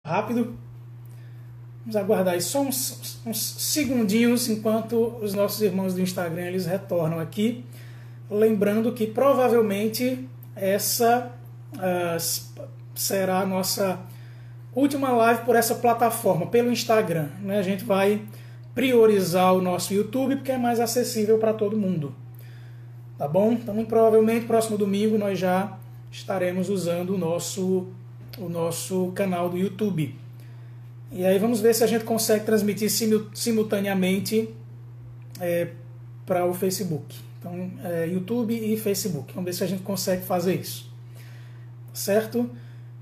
rápido. Vamos aguardar aí só uns segundinhos enquanto os nossos irmãos do Instagram eles retornam aqui. Lembrando que provavelmente essa será a nossa última live por essa plataforma, pelo Instagram, né? A gente vai priorizar o nosso YouTube porque é mais acessível para todo mundo. Tá bom? Então, provavelmente, próximo domingo nós já estaremos usando o nosso canal do YouTube. E aí vamos ver se a gente consegue transmitir simultaneamente para o Facebook. Então, YouTube e Facebook. Vamos ver se a gente consegue fazer isso. Certo?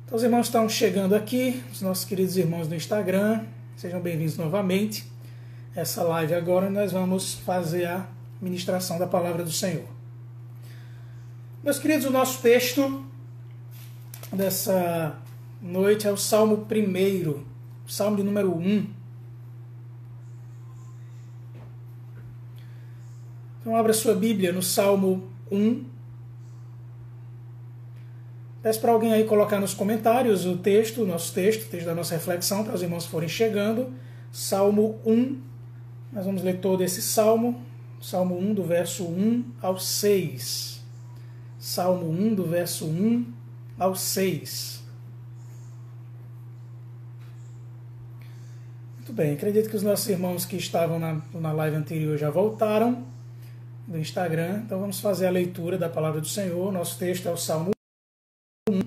Então, os irmãos estão chegando aqui, os nossos queridos irmãos do Instagram. Sejam bem-vindos novamente. Essa live agora nós vamos fazer a ministração da palavra do Senhor. Meus queridos, o nosso texto dessa noite é o Salmo 1, Salmo de número 1. Então abra sua Bíblia no Salmo 1. Peço para alguém aí colocar nos comentários o texto, o texto da nossa reflexão, para os irmãos forem chegando. Salmo 1. Nós vamos ler todo esse Salmo. Salmo 1, do verso 1 ao 6. Salmo 1, do verso 1 ao 6. Muito bem, acredito que os nossos irmãos que estavam na live anterior já voltaram do Instagram. Então vamos fazer a leitura da palavra do Senhor. Nosso texto é o Salmo 1.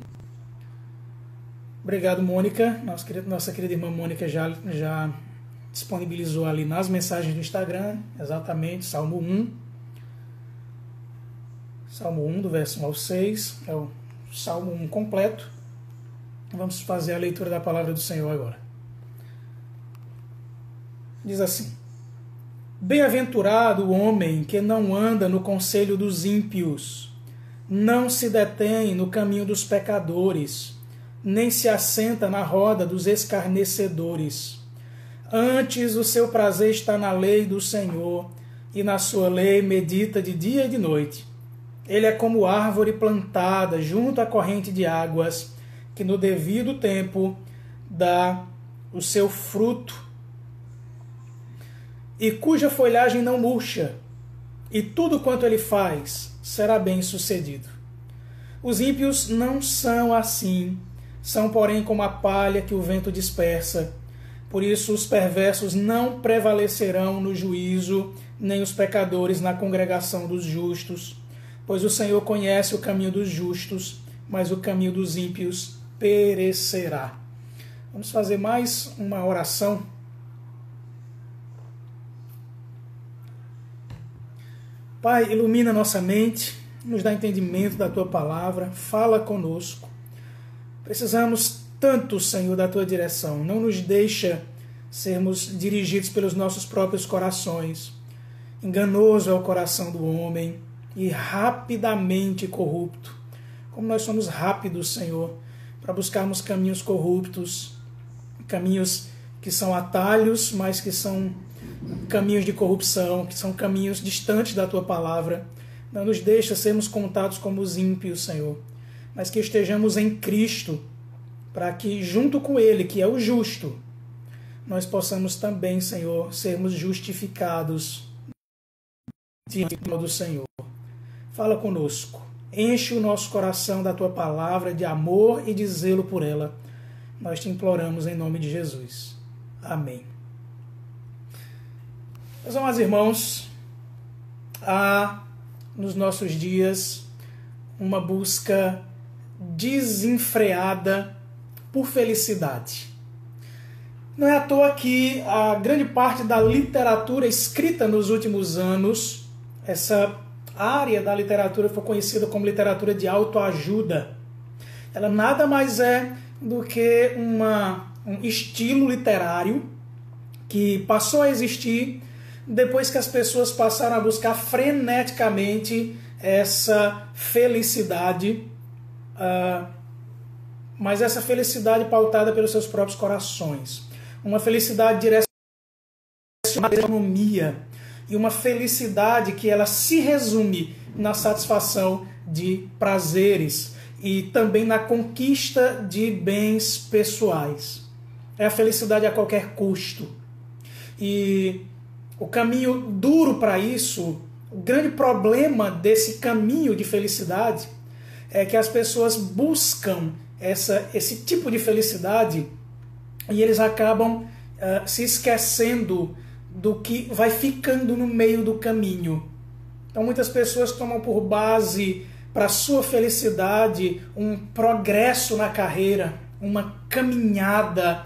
Obrigado, Mônica. Nossa querida irmã Mônica já disponibilizou ali nas mensagens do Instagram, exatamente, Salmo 1. Salmo 1, do verso 1 ao 6, é o Salmo 1 completo. Vamos fazer a leitura da palavra do Senhor agora. Diz assim: Bem-aventurado o homem que não anda no conselho dos ímpios, não se detém no caminho dos pecadores, nem se assenta na roda dos escarnecedores. Antes o seu prazer está na lei do Senhor, e na sua lei medita de dia e de noite. Ele é como árvore plantada junto à corrente de águas, que no devido tempo dá o seu fruto, e cuja folhagem não murcha, e tudo quanto ele faz será bem sucedido. Os ímpios não são assim, são porém como a palha que o vento dispersa. Por isso os perversos não prevalecerão no juízo, nem os pecadores na congregação dos justos. Pois o Senhor conhece o caminho dos justos, mas o caminho dos ímpios perecerá. Vamos fazer mais uma oração. Pai, ilumina nossa mente, nos dá entendimento da Tua palavra, fala conosco. Precisamos tanto, Senhor, da Tua direção. Não nos deixa sermos dirigidos pelos nossos próprios corações. Enganoso é o coração do homem e rapidamente corrupto. Como nós somos rápidos, Senhor, para buscarmos caminhos corruptos, caminhos que são atalhos, mas que são caminhos de corrupção, que são caminhos distantes da Tua palavra. Não nos deixa sermos contados como os ímpios, Senhor, mas que estejamos em Cristo, para que junto com Ele, que é o justo, nós possamos também, Senhor, sermos justificados diante do Senhor. Fala conosco, enche o nosso coração da Tua palavra, de amor e de zelo por ela. Nós te imploramos em nome de Jesus. Amém. Meus amados irmãos, há nos nossos dias uma busca desenfreada por felicidade. Não é à toa que a grande parte da literatura escrita nos últimos anos, essa área da literatura foi conhecida como literatura de autoajuda. Ela nada mais é do que um estilo literário que passou a existir depois que as pessoas passaram a buscar freneticamente essa felicidade, mas essa felicidade pautada pelos seus próprios corações. Uma felicidade direcionada à economia, e uma felicidade que ela se resume na satisfação de prazeres e também na conquista de bens pessoais. é a felicidade a qualquer custo. E o caminho duro para isso, o grande problema desse caminho de felicidade é que as pessoas buscam esse tipo de felicidade e eles acabam se esquecendo do que vai ficando no meio do caminho. Então muitas pessoas tomam por base para sua felicidade um progresso na carreira, uma caminhada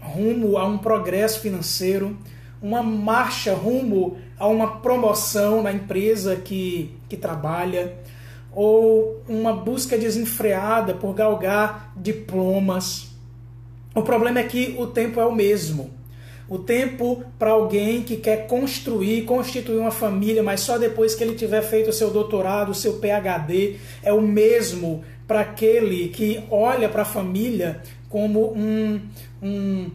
rumo a um progresso financeiro, uma marcha rumo a uma promoção na empresa que trabalha, ou uma busca desenfreada por galgar diplomas. O problema é que o tempo é o mesmo. O tempo para alguém que quer constituir uma família, mas só depois que ele tiver feito o seu doutorado, o seu PhD, é o mesmo para aquele que olha para a família como um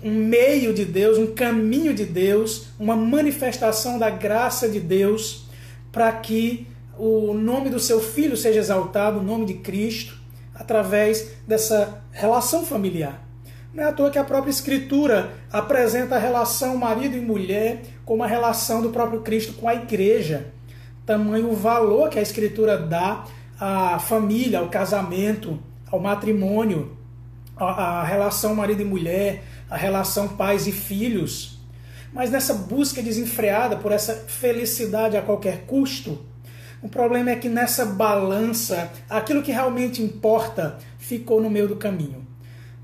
meio de Deus, um caminho de Deus, uma manifestação da graça de Deus, para que o nome do seu filho seja exaltado, o nome de Cristo, através dessa relação familiar. Não é à toa que a própria Escritura apresenta a relação marido e mulher como a relação do próprio Cristo com a igreja. Tamanho o valor que a Escritura dá à família, ao casamento, ao matrimônio, a relação marido e mulher, a relação pais e filhos. Mas nessa busca desenfreada por essa felicidade a qualquer custo, o problema é que nessa balança, aquilo que realmente importa ficou no meio do caminho.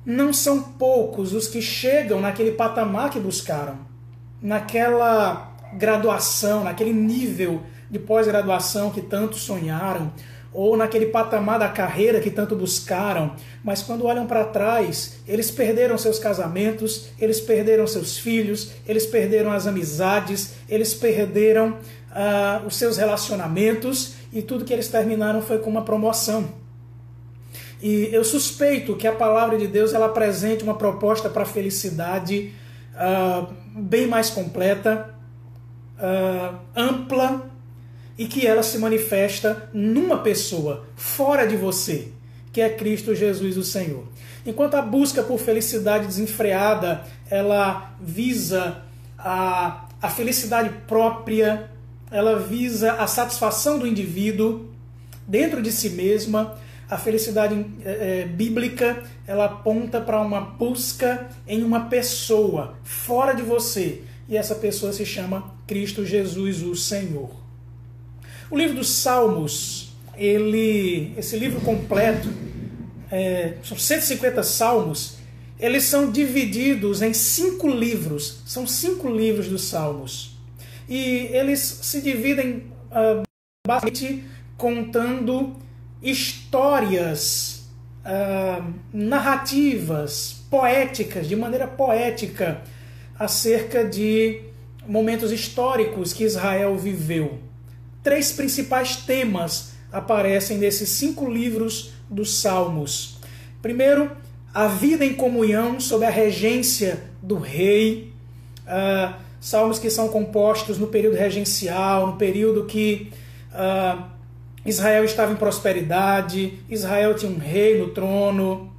Não são poucos os que chegam naquele patamar que buscaram, naquela graduação, naquele nível de pós-graduação que tanto sonharam, ou naquele patamar da carreira que tanto buscaram, mas quando olham para trás, eles perderam seus casamentos, eles perderam seus filhos, eles perderam as amizades, eles perderam os seus relacionamentos, e tudo que eles terminaram foi com uma promoção. E eu suspeito que a palavra de Deus ela apresente uma proposta para a felicidade bem mais completa, ampla, e que ela se manifesta numa pessoa, fora de você, que é Cristo Jesus o Senhor. Enquanto a busca por felicidade desenfreada, ela visa a felicidade própria, ela visa a satisfação do indivíduo dentro de si mesma, a felicidade bíblica, ela aponta para uma busca em uma pessoa, fora de você, e essa pessoa se chama Cristo Jesus o Senhor. O livro dos Salmos, esse livro completo, são 150 salmos, eles são divididos em 5 livros, são 5 livros dos Salmos. E eles se dividem basicamente contando histórias, narrativas, poéticas, de maneira poética, acerca de momentos históricos que Israel viveu. 3 principais temas aparecem nesses 5 livros dos Salmos. Primeiro, a vida em comunhão sob a regência do rei. Salmos que são compostos no período regencial, no período que Israel estava em prosperidade, Israel tinha um rei no trono,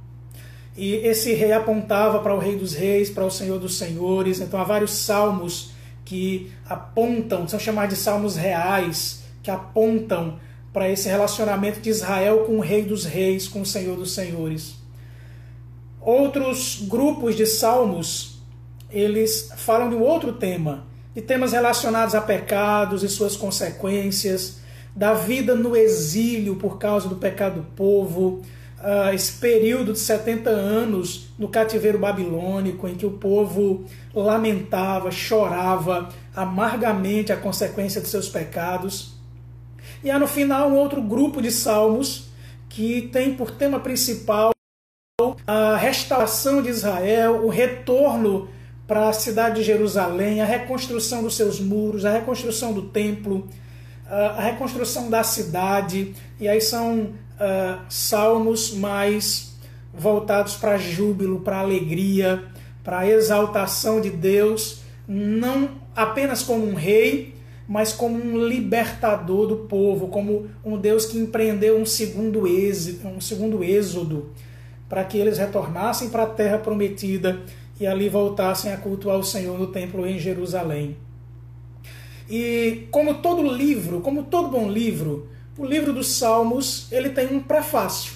e esse rei apontava para o Rei dos Reis, para o Senhor dos Senhores. Então há vários salmos que apontam, são chamados de salmos reais, que apontam para esse relacionamento de Israel com o Rei dos Reis, com o Senhor dos Senhores. Outros grupos de salmos, eles falam de um outro tema, de temas relacionados a pecados e suas consequências, da vida no exílio por causa do pecado do povo, esse período de 70 anos no cativeiro babilônico, em que o povo lamentava, chorava amargamente a consequência de seus pecados. E há no final um outro grupo de salmos que tem por tema principal a restauração de Israel, o retorno para a cidade de Jerusalém, a reconstrução dos seus muros, a reconstrução do templo, a reconstrução da cidade. E aí são salmos mais voltados para júbilo, para alegria, para a exaltação de Deus, não apenas como um rei, mas como um libertador do povo, como um Deus que empreendeu um segundo êxodo, para que eles retornassem para a terra prometida e ali voltassem a cultuar o Senhor no templo em Jerusalém. E como todo bom livro, o livro dos Salmos ele tem um prefácio.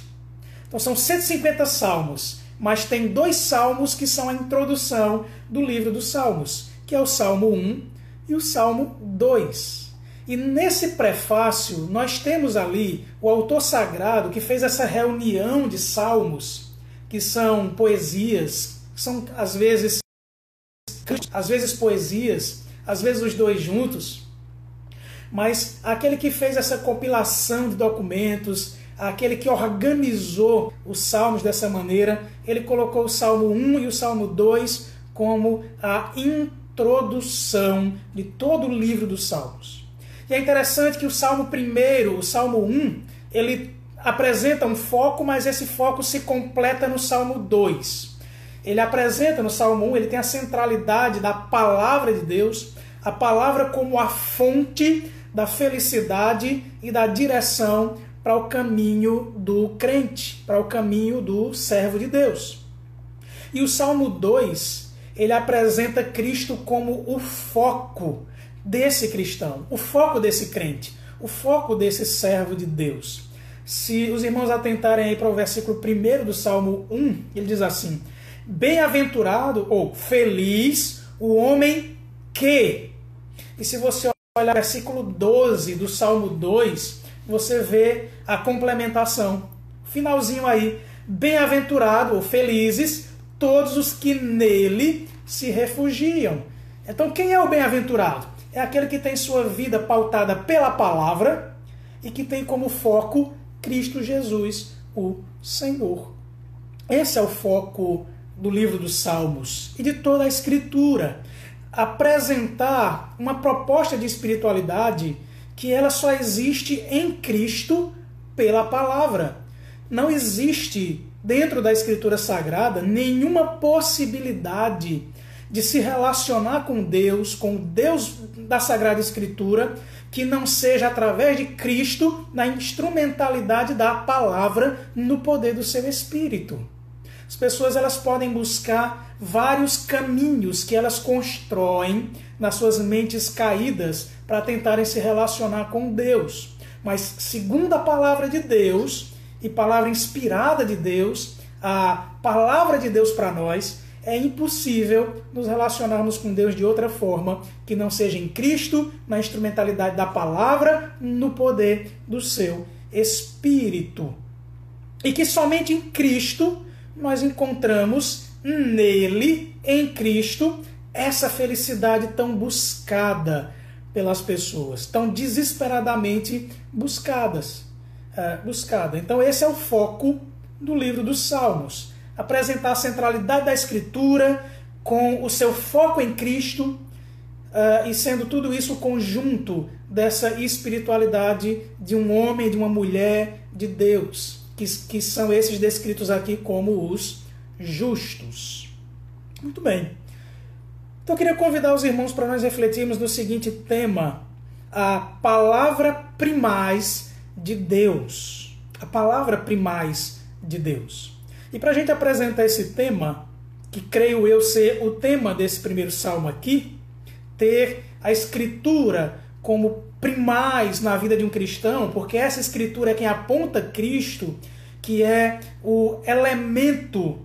Então são 150 salmos, mas tem 2 salmos que são a introdução do livro dos Salmos, que é o Salmo 1 e o Salmo 2. E nesse prefácio nós temos ali o autor sagrado que fez essa reunião de salmos, que são poesias, são às vezes poesias, às vezes os dois juntos, mas aquele que fez essa compilação de documentos, aquele que organizou os salmos dessa maneira, ele colocou o Salmo 1 e o Salmo 2 como a introdução de todo o livro dos Salmos. E é interessante que o Salmo 1, o Salmo 1, ele apresenta um foco, mas esse foco se completa no Salmo 2. Ele apresenta no Salmo 1, ele tem a centralidade da palavra de Deus, a palavra como a fonte da felicidade e da direção para o caminho do crente, para o caminho do servo de Deus. E o Salmo 2, ele apresenta Cristo como o foco desse cristão, o foco desse crente, o foco desse servo de Deus. Se os irmãos atentarem aí para o versículo 1 do Salmo 1, ele diz assim: bem-aventurado ou feliz o homem que... E se você olhar o versículo 12 do Salmo 2, você vê a complementação. Finalzinho aí, bem-aventurado ou felizes todos os que nele se refugiam. Então quem é o bem-aventurado? É aquele que tem sua vida pautada pela palavra e que tem como foco Cristo Jesus, o Senhor. Esse é o foco do livro dos Salmos e de toda a Escritura. Apresentar uma proposta de espiritualidade que ela só existe em Cristo pela palavra. Não existe dentro da Escritura Sagrada nenhuma possibilidade de se relacionar com Deus da Sagrada Escritura, que não seja através de Cristo, na instrumentalidade da palavra, no poder do seu Espírito. As pessoas elas podem buscar vários caminhos que elas constroem nas suas mentes caídas para tentarem se relacionar com Deus. Mas, segundo a palavra de Deus, e palavra inspirada de Deus, a palavra de Deus para nós, é impossível nos relacionarmos com Deus de outra forma que não seja em Cristo, na instrumentalidade da palavra, no poder do seu Espírito. E que somente em Cristo nós encontramos nele, em Cristo, essa felicidade tão buscada pelas pessoas, tão desesperadamente buscada. Então esse é o foco do livro dos Salmos. Apresentar a centralidade da Escritura com o seu foco em Cristo e sendo tudo isso o conjunto dessa espiritualidade de um homem, de uma mulher de Deus, que são esses descritos aqui como os justos. Muito bem. Então eu queria convidar os irmãos para nós refletirmos no seguinte tema: a palavra primaz de Deus. A palavra primaz de Deus. E para a gente apresentar esse tema, que creio eu ser o tema desse primeiro salmo aqui, ter a Escritura como primaz na vida de um cristão, porque essa Escritura é quem aponta Cristo, que é o elemento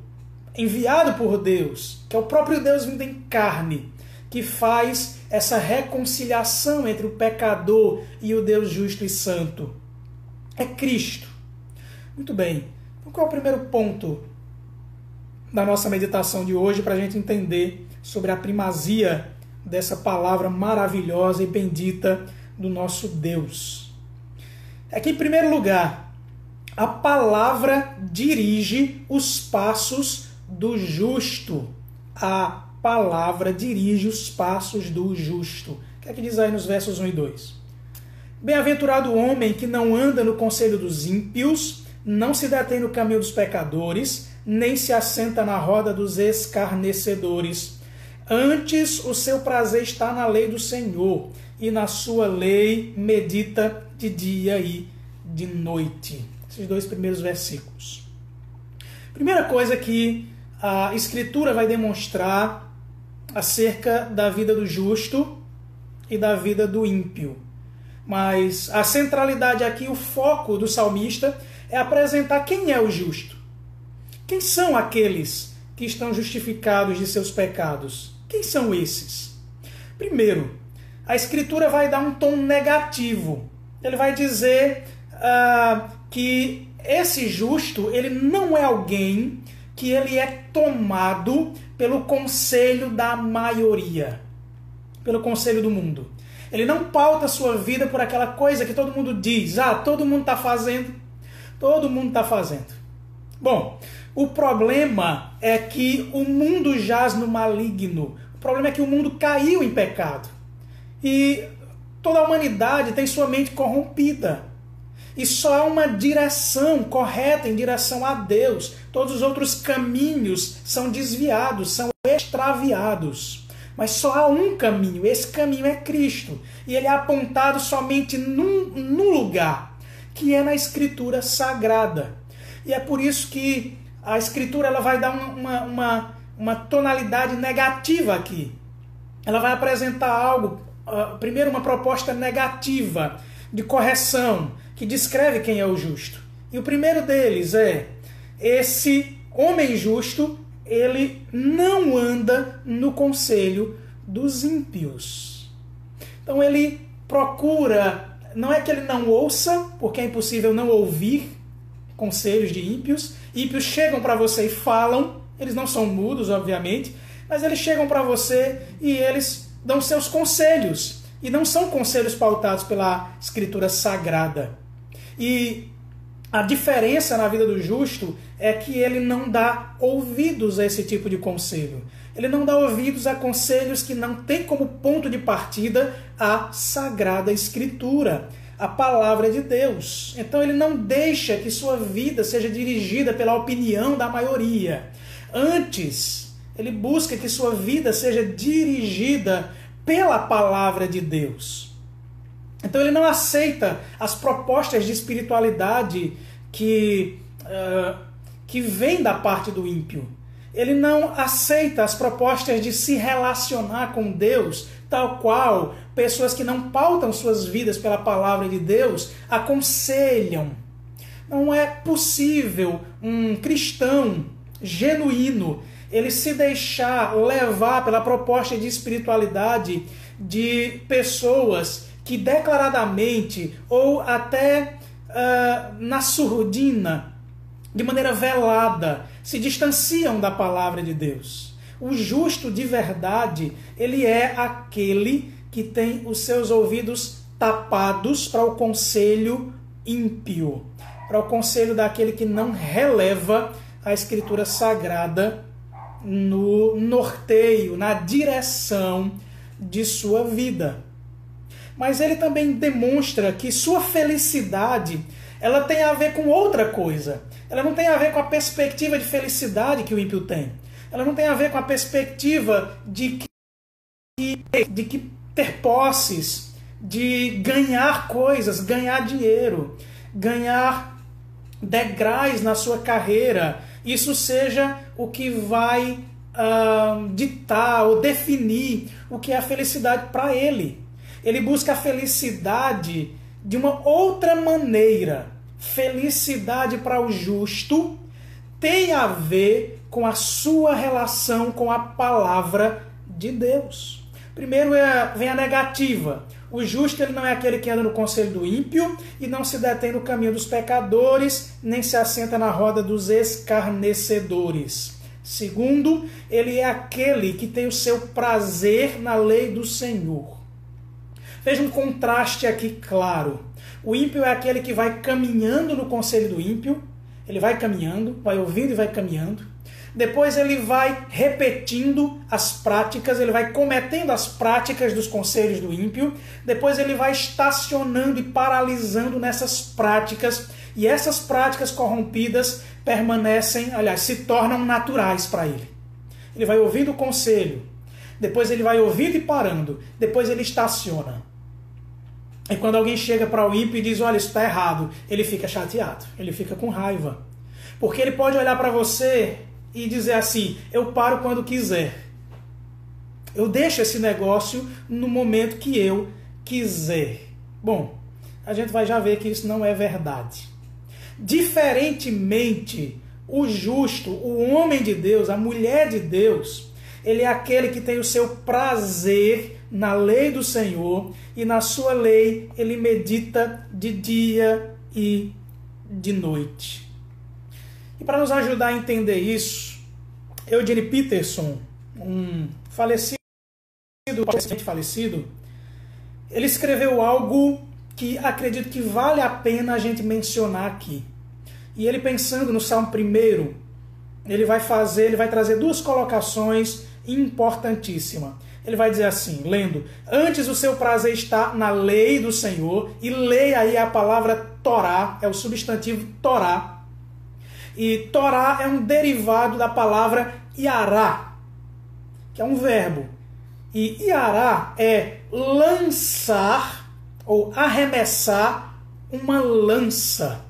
enviado por Deus, que é o próprio Deus vindo em carne, que faz essa reconciliação entre o pecador e o Deus justo e santo. É Cristo. Muito bem. Então, qual é o primeiro ponto da nossa meditação de hoje para a gente entender sobre a primazia dessa palavra maravilhosa e bendita do nosso Deus? É que, em primeiro lugar, a palavra dirige os passos do justo. A palavra dirige os passos do justo. O que é que diz aí nos versos 1 e 2? Bem-aventurado o homem que não anda no conselho dos ímpios, não se detém no caminho dos pecadores, nem se assenta na roda dos escarnecedores. Antes, o seu prazer está na lei do Senhor, e na sua lei medita de dia e de noite. Esses dois primeiros versículos. Primeira coisa que a Escritura vai demonstrar acerca da vida do justo e da vida do ímpio. Mas a centralidade aqui, o foco do salmista é apresentar quem é o justo. Quem são aqueles que estão justificados de seus pecados? Quem são esses? Primeiro, a Escritura vai dar um tom negativo. Ele vai dizer que esse justo, ele não é alguém que ele é tomado pelo conselho da maioria, pelo conselho do mundo. Ele não pauta a sua vida por aquela coisa que todo mundo diz. Todo mundo está fazendo. Todo mundo está fazendo. Bom, o problema é que o mundo jaz no maligno. O problema é que o mundo caiu em pecado. E toda a humanidade tem sua mente corrompida. E só há uma direção correta em direção a Deus. Todos os outros caminhos são desviados, são extraviados. Mas só há um caminho, esse caminho é Cristo. E ele é apontado somente num lugar, que é na Escritura Sagrada. E é por isso que a Escritura ela vai dar uma tonalidade negativa aqui. Ela vai apresentar algo, primeiro uma proposta negativa, de correção, que descreve quem é o justo. E o primeiro deles é: esse homem justo, ele não anda no conselho dos ímpios. Então ele procura, não é que ele não ouça, porque é impossível não ouvir conselhos de ímpios. Ímpios chegam para você e falam, eles não são mudos, obviamente, mas eles chegam para você e eles dão seus conselhos. E não são conselhos pautados pela Escritura Sagrada. E a diferença na vida do justo é que ele não dá ouvidos a esse tipo de conselho. Ele não dá ouvidos a conselhos que não têm como ponto de partida a Sagrada Escritura, a Palavra de Deus. Então ele não deixa que sua vida seja dirigida pela opinião da maioria. Antes, ele busca que sua vida seja dirigida pela Palavra de Deus. Então ele não aceita as propostas de espiritualidade que vêm da parte do ímpio. Ele não aceita as propostas de se relacionar com Deus, tal qual pessoas que não pautam suas vidas pela palavra de Deus aconselham. Não é possível um cristão genuíno ele se deixar levar pela proposta de espiritualidade de pessoas que declaradamente ou até na surdina, de maneira velada, se distanciam da palavra de Deus. O justo de verdade, ele é aquele que tem os seus ouvidos tapados para o conselho ímpio, para o conselho daquele que não releva a Escritura Sagrada no norteio, na direção de sua vida. Mas ele também demonstra que sua felicidade ela tem a ver com outra coisa. Ela não tem a ver com a perspectiva de felicidade que o ímpio tem. Ela não tem a ver com a perspectiva de que ter posses, de ganhar coisas, ganhar dinheiro, ganhar degraus na sua carreira. Isso seja o que vai ditar ou definir o que é a felicidade para ele. Ele busca a felicidade de uma outra maneira. Felicidade para o justo tem a ver com a sua relação com a palavra de Deus. Primeiro vem a negativa. O justo ele não é aquele que anda no conselho do ímpio e não se detém no caminho dos pecadores, nem se assenta na roda dos escarnecedores. Segundo, ele é aquele que tem o seu prazer na lei do Senhor. Veja um contraste aqui claro. O ímpio é aquele que vai caminhando no conselho do ímpio. Ele vai caminhando, vai ouvindo e vai caminhando. Depois ele vai repetindo as práticas, ele vai cometendo as práticas dos conselhos do ímpio. Depois ele vai estacionando e paralisando nessas práticas. E essas práticas corrompidas permanecem, aliás, se tornam naturais para ele. Ele vai ouvindo o conselho. Depois ele vai ouvindo e parando. Depois ele estaciona. E quando alguém chega para o ímpio e diz, olha, isso está errado, ele fica chateado, ele fica com raiva. Porque ele pode olhar para você e dizer assim: eu paro quando quiser. Eu deixo esse negócio no momento que eu quiser. Bom, a gente vai já ver que isso não é verdade. Diferentemente, o justo, o homem de Deus, a mulher de Deus, ele é aquele que tem o seu prazer na lei do Senhor, e na sua lei ele medita de dia e de noite. E para nos ajudar a entender isso, Eugene Peterson, um falecido, ele escreveu algo que acredito que vale a pena a gente mencionar aqui. E ele, pensando no Salmo 1, ele vai trazer duas colocações importantíssimas. Ele vai dizer assim, lendo: antes o seu prazer está na lei do Senhor, e lei aí é a palavra Torá, é o substantivo Torá. E Torá é um derivado da palavra Iará, que é um verbo. E Iará é lançar ou arremessar uma lança.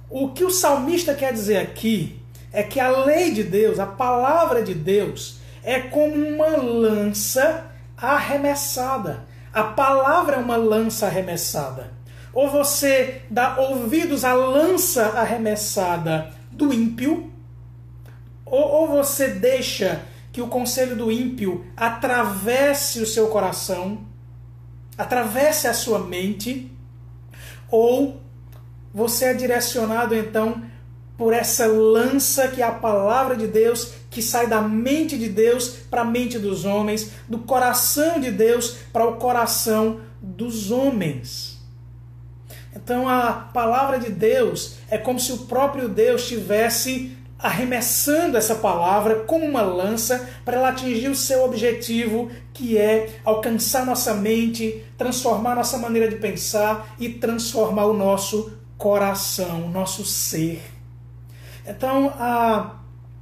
O que o salmista quer dizer aqui é que a lei de Deus, a palavra de Deus, é como uma lança arremessada. A palavra é uma lança arremessada. Ou você dá ouvidos à lança arremessada do ímpio, ou você deixa que o conselho do ímpio atravesse o seu coração, atravesse a sua mente, ou você é direcionado então por essa lança que é a palavra de Deus, que sai da mente de Deus para a mente dos homens, do coração de Deus para o coração dos homens. Então a palavra de Deus é como se o próprio Deus estivesse arremessando essa palavra como uma lança para ela atingir o seu objetivo, que é alcançar nossa mente, transformar nossa maneira de pensar e transformar o nosso coração, o nosso ser. Então a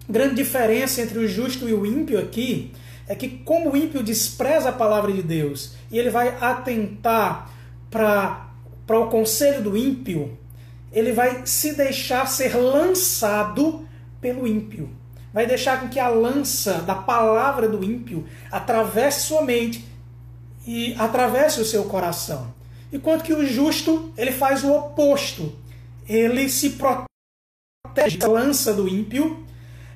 grande diferença entre o justo e o ímpio aqui é que, como o ímpio despreza a palavra de Deus e ele vai atentar para o conselho do ímpio, ele vai se deixar ser lançado pelo ímpio. Vai deixar com que a lança da palavra do ímpio atravesse sua mente e atravesse o seu coração. Enquanto que o justo, ele faz o oposto. Ele se protege da lança do ímpio,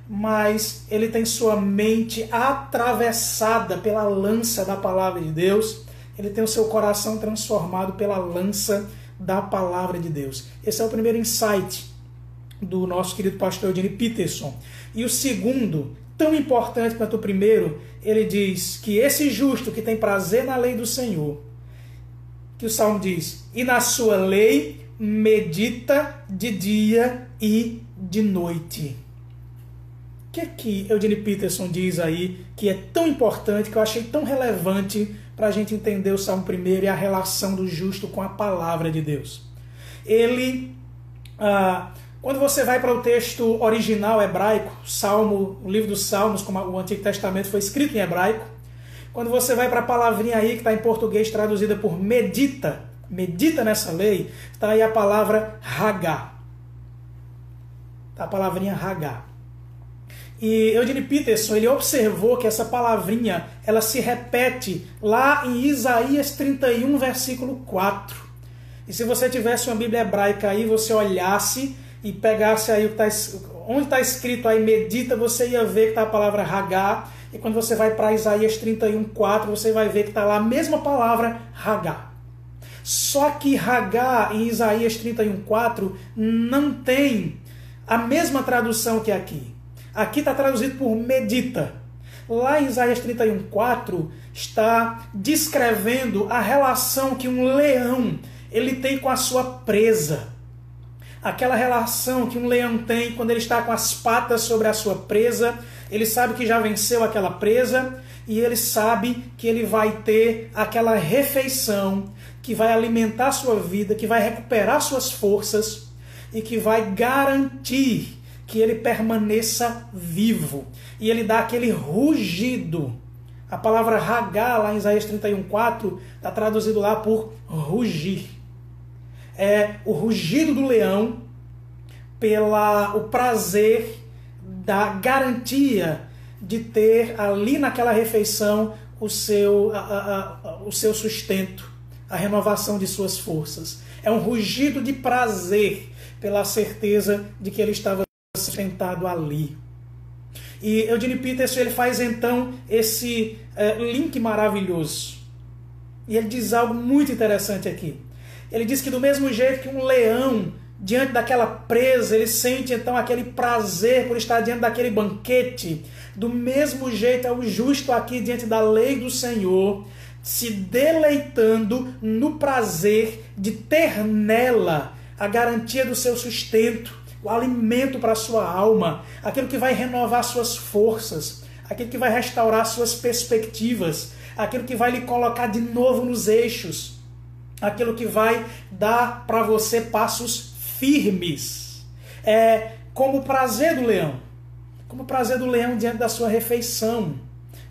mas ele tem sua mente atravessada pela lança da palavra de Deus. Ele tem o seu coração transformado pela lança da palavra de Deus. Esse é o primeiro insight do nosso querido pastor Eugene Peterson. E o segundo, tão importante quanto o primeiro, ele diz que esse justo que tem prazer na lei do Senhor, que o Salmo diz, e na sua lei medita de dia e de noite. O que Eugene Peterson diz aí que é tão importante, que eu achei tão relevante para a gente entender o Salmo 1 e a relação do justo com a palavra de Deus? Ele, quando você vai para o texto original hebraico, o livro dos Salmos, como o Antigo Testamento foi escrito em hebraico, quando você vai para a palavrinha aí que está em português traduzida por medita nessa lei, está aí a palavra Hagá. Está a palavrinha Hagá. E Eugene Peterson, ele observou que essa palavrinha, ela se repete lá em Isaías 31, versículo 4. E se você tivesse uma Bíblia hebraica aí, você olhasse e pegasse aí onde está escrito aí medita, você ia ver que está a palavra Hagá. E quando você vai para Isaías 31, 4, você vai ver que está lá a mesma palavra Hagá. Só que Hagá em Isaías 31, 4 não tem a mesma tradução que aqui. Aqui está traduzido por medita. Lá em Isaías 31, 4 está descrevendo a relação que um leão ele tem com a sua presa. Aquela relação que um leão tem quando ele está com as patas sobre a sua presa. Ele sabe que já venceu aquela presa e ele sabe que ele vai ter aquela refeição que vai alimentar a sua vida, que vai recuperar suas forças e que vai garantir que ele permaneça vivo. E ele dá aquele rugido. A palavra Hagá, lá em Isaías 31, 4, está traduzido lá por rugir. É o rugido do leão pelo prazer da garantia de ter ali naquela refeição o seu sustento, a renovação de suas forças. É um rugido de prazer pela certeza de que ele estava sustentado ali. E Eugene Peterson ele faz então esse link maravilhoso. E ele diz algo muito interessante aqui. Ele diz que do mesmo jeito que um leão, diante daquela presa, ele sente então aquele prazer por estar diante daquele banquete, do mesmo jeito é o justo aqui diante da lei do Senhor, se deleitando no prazer de ter nela a garantia do seu sustento, o alimento para a sua alma, aquilo que vai renovar suas forças, aquilo que vai restaurar suas perspectivas, aquilo que vai lhe colocar de novo nos eixos, aquilo que vai dar para você passos firmes. É como o prazer do leão, como o prazer do leão diante da sua refeição.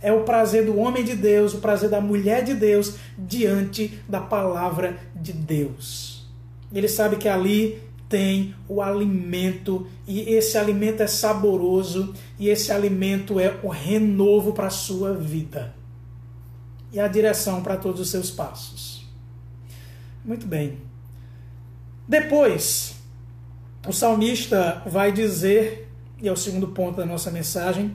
É o prazer do homem de Deus, o prazer da mulher de Deus diante da palavra de Deus. Ele sabe que ali tem o alimento, e esse alimento é saboroso, e esse alimento é o renovo para a sua vida. E a direção para todos os seus passos. Muito bem. Depois, o salmista vai dizer, e é o segundo ponto da nossa mensagem,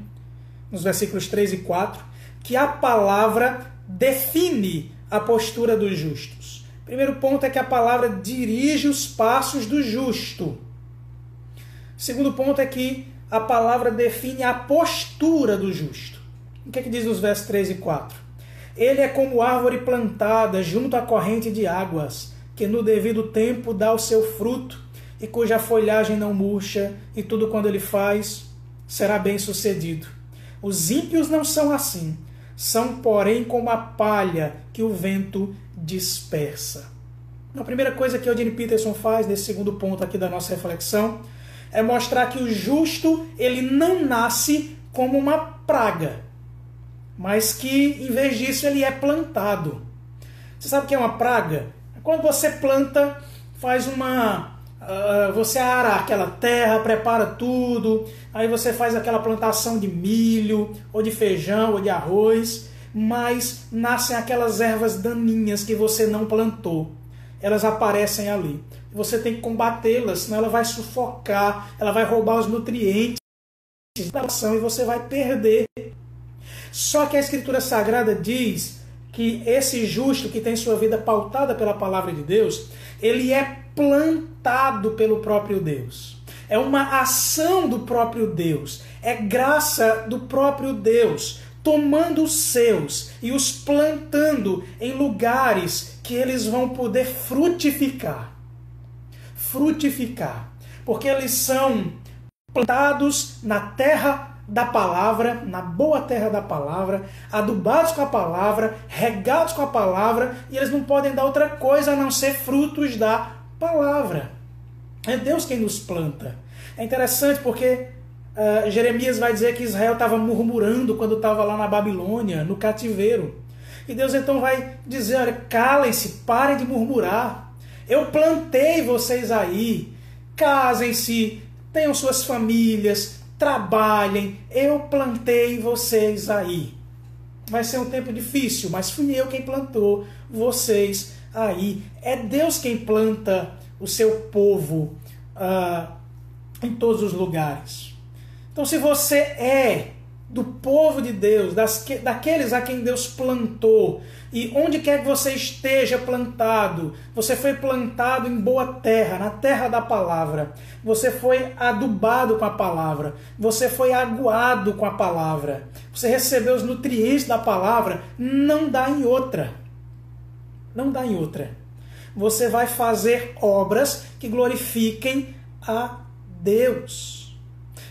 nos versículos 3 e 4, que a palavra define a postura dos justos. O primeiro ponto é que a palavra dirige os passos do justo. O segundo ponto é que a palavra define a postura do justo. O que é que diz nos versos 3 e 4? Ele é como árvore plantada junto à corrente de águas, que no devido tempo dá o seu fruto, e cuja folhagem não murcha, e tudo quando ele faz será bem sucedido. Os ímpios não são assim, são, porém, como a palha que o vento dispersa. A primeira coisa que Eugene Peterson faz, nesse segundo ponto aqui da nossa reflexão, é mostrar que o justo ele não nasce como uma praga, mas que, em vez disso, ele é plantado. Você sabe o que é uma praga? Quando você planta, você ara aquela terra, prepara tudo, aí você faz aquela plantação de milho, ou de feijão, ou de arroz, mas nascem aquelas ervas daninhas que você não plantou. Elas aparecem ali. Você tem que combatê-las, senão ela vai sufocar, ela vai roubar os nutrientes da ação e você vai perder. Só que a Escritura Sagrada diz que esse justo que tem sua vida pautada pela palavra de Deus, ele é plantado pelo próprio Deus. É uma ação do próprio Deus. É graça do próprio Deus, tomando os seus e os plantando em lugares que eles vão poder frutificar. Frutificar. Porque eles são plantados na terra da palavra, na boa terra da palavra, adubados com a palavra, regados com a palavra, e eles não podem dar outra coisa a não ser frutos da palavra. É Deus quem nos planta. É interessante porque Jeremias vai dizer que Israel estava murmurando quando estava lá na Babilônia, no cativeiro. E Deus então vai dizer, olha, calem-se, parem de murmurar. Eu plantei vocês aí, casem-se, tenham suas famílias, trabalhem, eu plantei vocês aí. Vai ser um tempo difícil, mas fui eu quem plantou vocês aí. É Deus quem planta o seu povo em todos os lugares. Então, se você é do povo de Deus, daqueles a quem Deus plantou, e onde quer que você esteja plantado, você foi plantado em boa terra, na terra da palavra, você foi adubado com a palavra, você foi aguado com a palavra, você recebeu os nutrientes da palavra, não dá em outra. Não dá em outra. Você vai fazer obras que glorifiquem a Deus.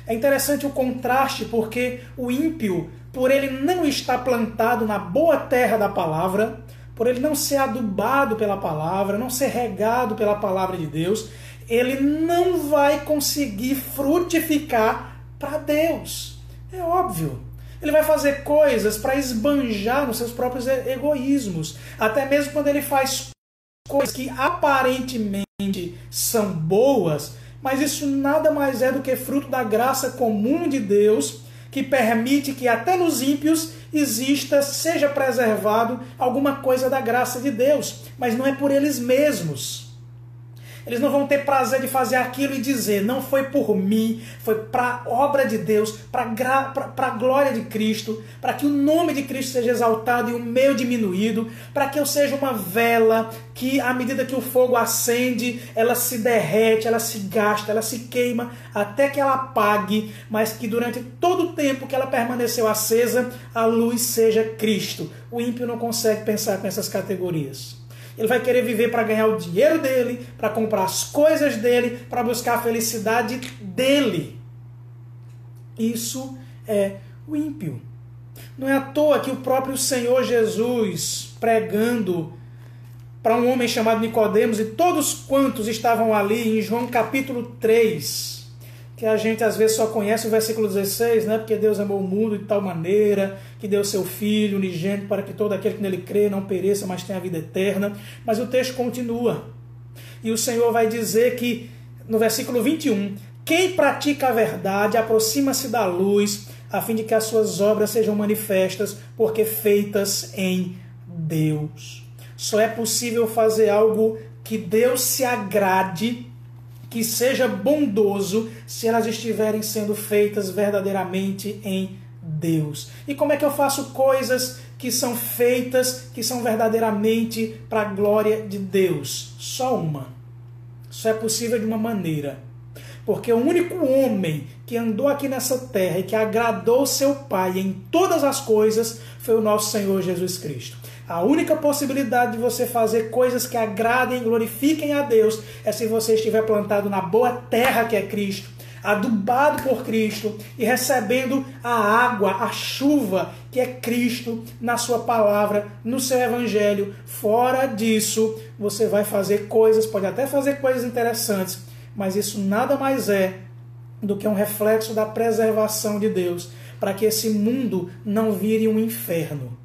É interessante o contraste, porque o ímpio, por ele não estar plantado na boa terra da palavra, por ele não ser adubado pela palavra, não ser regado pela palavra de Deus, ele não vai conseguir frutificar para Deus. É óbvio. Ele vai fazer coisas para esbanjar nos seus próprios egoísmos. Até mesmo quando ele faz coisas que aparentemente são boas, Mas isso nada mais é do que fruto da graça comum de Deus, que permite que até nos ímpios exista, seja preservado alguma coisa da graça de Deus. Mas não é por eles mesmos. Eles não vão ter prazer de fazer aquilo e dizer, não foi por mim, foi para a obra de Deus, para a glória de Cristo, para que o nome de Cristo seja exaltado e o meu diminuído, para que eu seja uma vela que, à medida que o fogo acende, ela se derrete, ela se gasta, ela se queima, até que ela apague, mas que durante todo o tempo que ela permaneceu acesa, a luz seja Cristo. O ímpio não consegue pensar com essas categorias. Ele vai querer viver para ganhar o dinheiro dele, para comprar as coisas dele, para buscar a felicidade dele. Isso é o ímpio. Não é à toa que o próprio Senhor Jesus, pregando para um homem chamado Nicodemos e todos quantos estavam ali em João capítulo 3, que a gente às vezes só conhece o versículo 16, né? Porque Deus amou o mundo de tal maneira que deu seu Filho unigênito para que todo aquele que nele crê não pereça, mas tenha a vida eterna. Mas o texto continua. E o Senhor vai dizer que, no versículo 21, quem pratica a verdade aproxima-se da luz, a fim de que as suas obras sejam manifestas, porque feitas em Deus. Só é possível fazer algo que Deus se agrade, que seja bondoso, se elas estiverem sendo feitas verdadeiramente em Deus. E como é que eu faço coisas que são feitas, que são verdadeiramente para a glória de Deus? Só uma. Só é possível de uma maneira. Porque o único homem que andou aqui nessa terra e que agradou seu Pai em todas as coisas foi o nosso Senhor Jesus Cristo. A única possibilidade de você fazer coisas que agradem e glorifiquem a Deus é se você estiver plantado na boa terra que é Cristo, adubado por Cristo e recebendo a água, a chuva que é Cristo na sua palavra, no seu evangelho. Fora disso, você vai fazer coisas, pode até fazer coisas interessantes, mas isso nada mais é do que um reflexo da preservação de Deus, para que esse mundo não vire um inferno,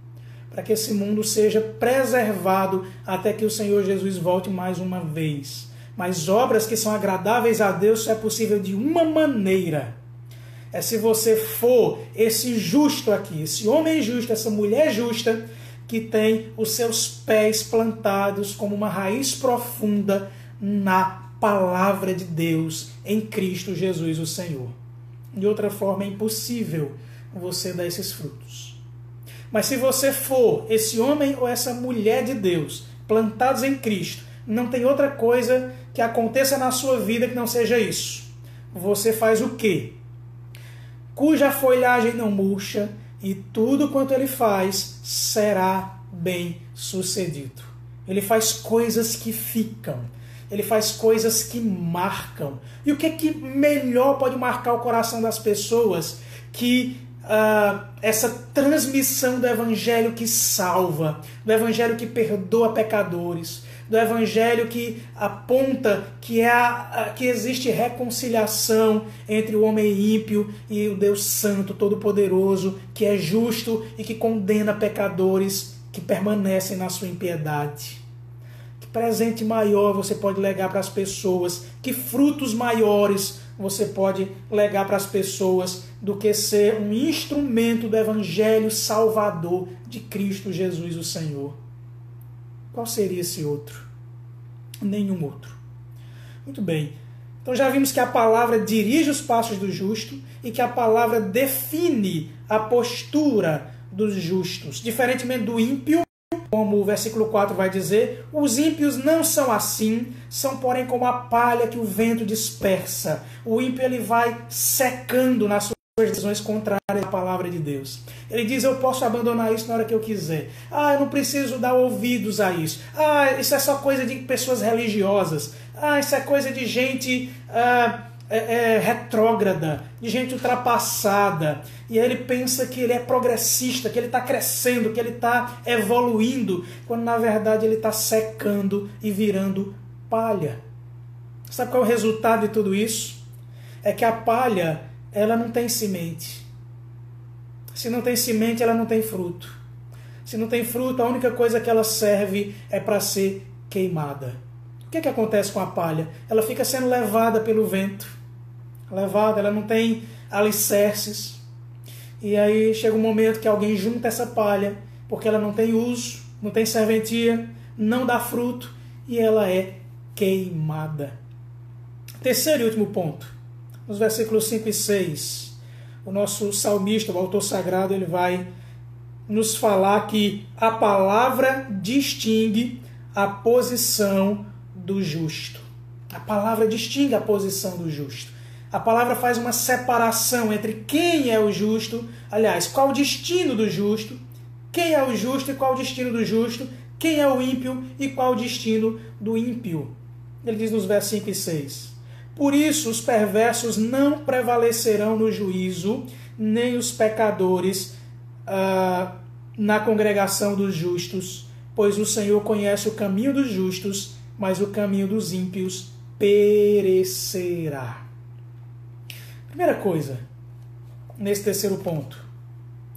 para que esse mundo seja preservado até que o Senhor Jesus volte mais uma vez. Mas obras que são agradáveis a Deus só é possível de uma maneira. É se você for esse justo aqui, esse homem justo, essa mulher justa, que tem os seus pés plantados como uma raiz profunda na palavra de Deus, em Cristo Jesus o Senhor. De outra forma é impossível você dar esses frutos. Mas se você for esse homem ou essa mulher de Deus, plantados em Cristo, não tem outra coisa que aconteça na sua vida que não seja isso. Você faz o quê? Cuja folhagem não murcha, e tudo quanto ele faz será bem sucedido. Ele faz coisas que ficam. Ele faz coisas que marcam. E o que melhor pode marcar o coração das pessoas que essa transmissão do Evangelho que salva, do Evangelho que perdoa pecadores, do Evangelho que aponta que existe reconciliação entre o homem ímpio e o Deus Santo, Todo-Poderoso, que é justo e que condena pecadores que permanecem na sua impiedade. Que presente maior você pode legar para as pessoas, que frutos maiores você pode legar para as pessoas do que ser um instrumento do Evangelho Salvador de Cristo Jesus, o Senhor. Qual seria esse outro? Nenhum outro. Muito bem. Então já vimos que a palavra dirige os passos do justo e que a palavra define a postura dos justos. Diferentemente do ímpio, como o versículo 4 vai dizer, os ímpios não são assim, são porém como a palha que o vento dispersa. O ímpio ele vai secando nas suas decisões contrárias à palavra de Deus. Ele diz, eu posso abandonar isso na hora que eu quiser. Eu não preciso dar ouvidos a isso. Isso é só coisa de pessoas religiosas. Isso é coisa de gente retrógrada, de gente ultrapassada. E aí ele pensa que ele é progressista, que ele está crescendo, que ele está evoluindo, quando na verdade ele está secando e virando palha. Sabe qual é o resultado de tudo isso? É que a palha, ela não tem semente. Se não tem semente, ela não tem fruto. Se não tem fruto, a única coisa que ela serve é para ser queimada. O que é que acontece com a palha? Ela fica sendo levada pelo vento. Ela não tem alicerces. E aí chega um momento que alguém junta essa palha, porque ela não tem uso, não tem serventia, não dá fruto, e ela é queimada. Terceiro e último ponto, nos versículos 5 e 6, o nosso salmista, o autor sagrado, ele vai nos falar que a palavra distingue a posição do justo. A palavra distingue a posição do justo. A palavra faz uma separação entre quem é o justo, aliás, qual o destino do justo, quem é o justo e qual o destino do justo, quem é o ímpio e qual o destino do ímpio. Ele diz nos versos 5 e 6. Por isso os perversos não prevalecerão no juízo, nem os pecadores na congregação dos justos, pois o Senhor conhece o caminho dos justos, mas o caminho dos ímpios perecerá. Primeira coisa, nesse terceiro ponto,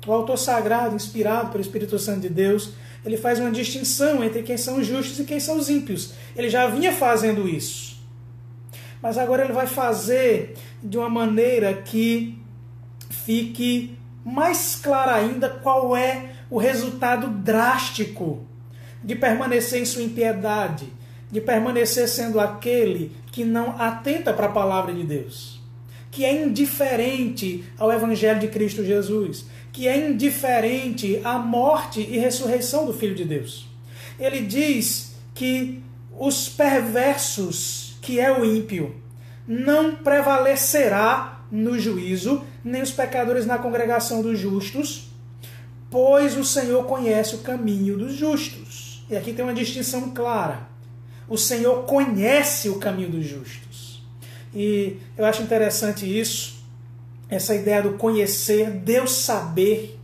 o autor sagrado, inspirado pelo Espírito Santo de Deus, ele faz uma distinção entre quem são os justos e quem são os ímpios. Ele já vinha fazendo isso, mas agora ele vai fazer de uma maneira que fique mais clara ainda qual é o resultado drástico de permanecer em sua impiedade, de permanecer sendo aquele que não atenta para a palavra de Deus, que é indiferente ao Evangelho de Cristo Jesus, que é indiferente à morte e ressurreição do Filho de Deus. Ele diz que os perversos, que é o ímpio, não prevalecerá no juízo, nem os pecadores na congregação dos justos, pois o Senhor conhece o caminho dos justos. E aqui tem uma distinção clara. O Senhor conhece o caminho dos justos. E eu acho interessante isso, essa ideia do conhecer, Deus saber,